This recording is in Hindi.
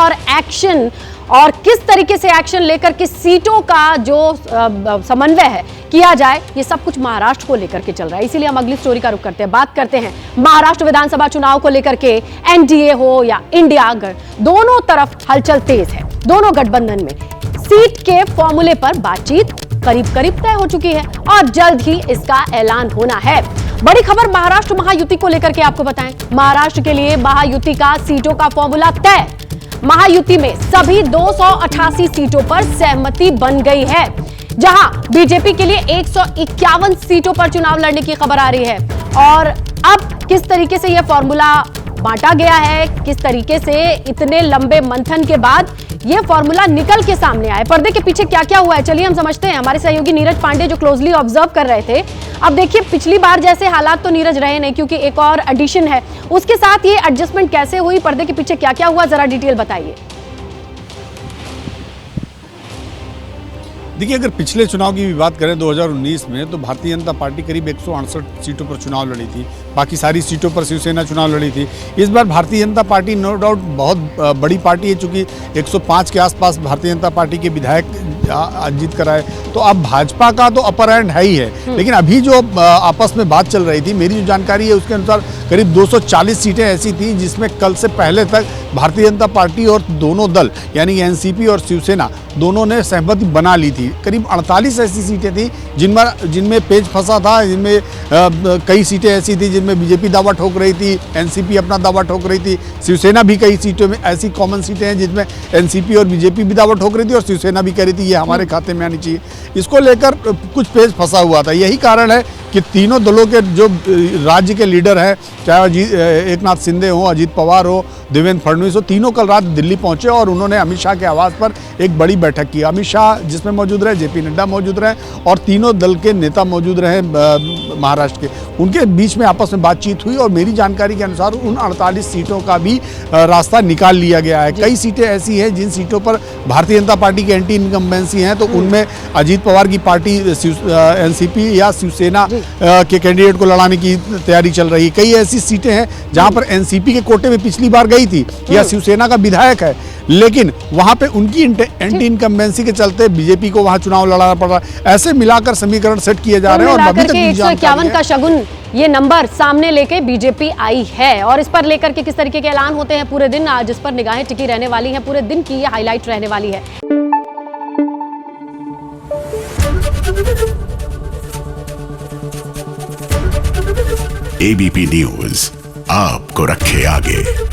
और एक्शन, और किस तरीके से एक्शन लेकर के सीटों का जो समन्वय है किया जाए, ये सब कुछ महाराष्ट्र को लेकर के चल रहा है। इसीलिए हम अगली स्टोरी का रुख करते हैं, बात करते हैं महाराष्ट्र विधानसभा चुनाव को लेकर के। एनडीए हो या इंडिया, दोनों तरफ हलचल तेज है। दोनों गठबंधन में सीट के फॉर्मूले पर बातचीत करीब करीब तय हो चुकी है और जल्द ही इसका ऐलान होना है। बड़ी खबर महाराष्ट्र महायुति को लेकर के आपको बताएं। महाराष्ट्र के लिए महायुति का सीटों का फॉर्मूला तय। महायुति में सभी 288 सीटों पर सहमति बन गई है, जहां बीजेपी के लिए 151 सीटों पर चुनाव लड़ने की खबर आ रही है। और अब किस तरीके से यह फॉर्मूला बांटा गया है, किस तरीके से इतने लंबे मंथन के बाद यह फॉर्मूला निकल के सामने आया, पर्दे के पीछे क्या क्या हुआ है, चलिए हम समझते हैं। हमारे सहयोगी नीरज पांडे जो क्लोजली ऑब्जर्व कर रहे थे। अब देखिए, पिछली बार जैसे हालात तो नीरज रहे नहीं, क्योंकि एक और एडिशन है, उसके साथ ये एडजस्टमेंट कैसे हुई, पर्दे के पीछे क्या क्या हुआ, जरा डिटेल बताइए। देखिए, अगर पिछले चुनाव की भी बात करें 2019 में, तो भारतीय जनता पार्टी करीब 168 सीटों पर चुनाव लड़ी थी, बाकी सारी सीटों पर शिवसेना चुनाव लड़ी थी। इस बार Bharatiya Janata party no doubt बहुत बड़ी पार्टी है, चूंकि 105 के आसपास भारतीय जनता पार्टी के विधायक जीत कर आए, तो अब भाजपा का तो अपर हैंड है ही है। लेकिन अभी जो आपस में बात चल रही थी, मेरी जो जानकारी है उसके अनुसार करीब 240 सीटें ऐसी थी जिसमें कल से पहले तक भारतीय जनता पार्टी और दोनों दल यानी एनसीपी और शिवसेना दोनों ने सहमति बना ली थी। करीब 48 ऐसी सीटें थी जिनमें पेच फंसा था, जिनमें कई सीटें ऐसी थी जिनमें बीजेपी दावा ठोक रही थी, एनसीपी अपना दावा ठोक रही थी, शिवसेना भी कई सीटों में ऐसी कॉमन सीटें हैं जिसमें एनसीपी और बीजेपी भी दावा ठोक रही थी और शिवसेना भी कह रही थी ये हमारे खाते में आनी चाहिए। इसको लेकर कुछ पेच फंसा हुआ था। यही कारण है कि तीनों दलों के जो राज्य के लीडर हैं, चाहे एकनाथ शिंदे हो, अजीत पवार हो, देवेंद्र फडणवीस हो, तीनों कल रात दिल्ली पहुंचे और उन्होंने अमित शाह के आवास पर एक बड़ी बैठक की। अमित शाह जिसमें मौजूद रहे, जेपी नड्डा मौजूद रहे और तीनों दल के नेता मौजूद रहे महाराष्ट्र के। उनके बीच में आपस में बातचीत हुई और मेरी जानकारी के अनुसार उन 48 सीटों का भी रास्ता निकाल लिया गया है। कई सीटें ऐसी हैं जिन सीटों पर भारतीय जनता पार्टी की एंटी इनकम्बेंसी हैं, तो उनमें अजीत पवार की पार्टी एनसीपी या शिवसेना के कैंडिडेट को लड़ाने की तैयारी चल रही है। कई ऐसी सीटें हैं जहां पर एनसीपी के कोटे में पिछली बार गई थी या शिवसेना का विधायक है, लेकिन वहां पे उनकी एंटी इनकम्बेंसी के चलते बीजेपी को वहां चुनाव लड़ाना पड़ रहा है। ऐसे मिलाकर समीकरण सेट किए जा रहे हैं और अभी तक 151 का शगुन ये नंबर सामने लेके बीजेपी आई है और इस पर लेकर के किस तरीके के ऐलान होते हैं पूरे दिन, आज इस पर निगाहें टिकी रहने वाली हैं, पूरे दिन की ये हाईलाइट रहने वाली है। एबीपी न्यूज आपको रखे आगे।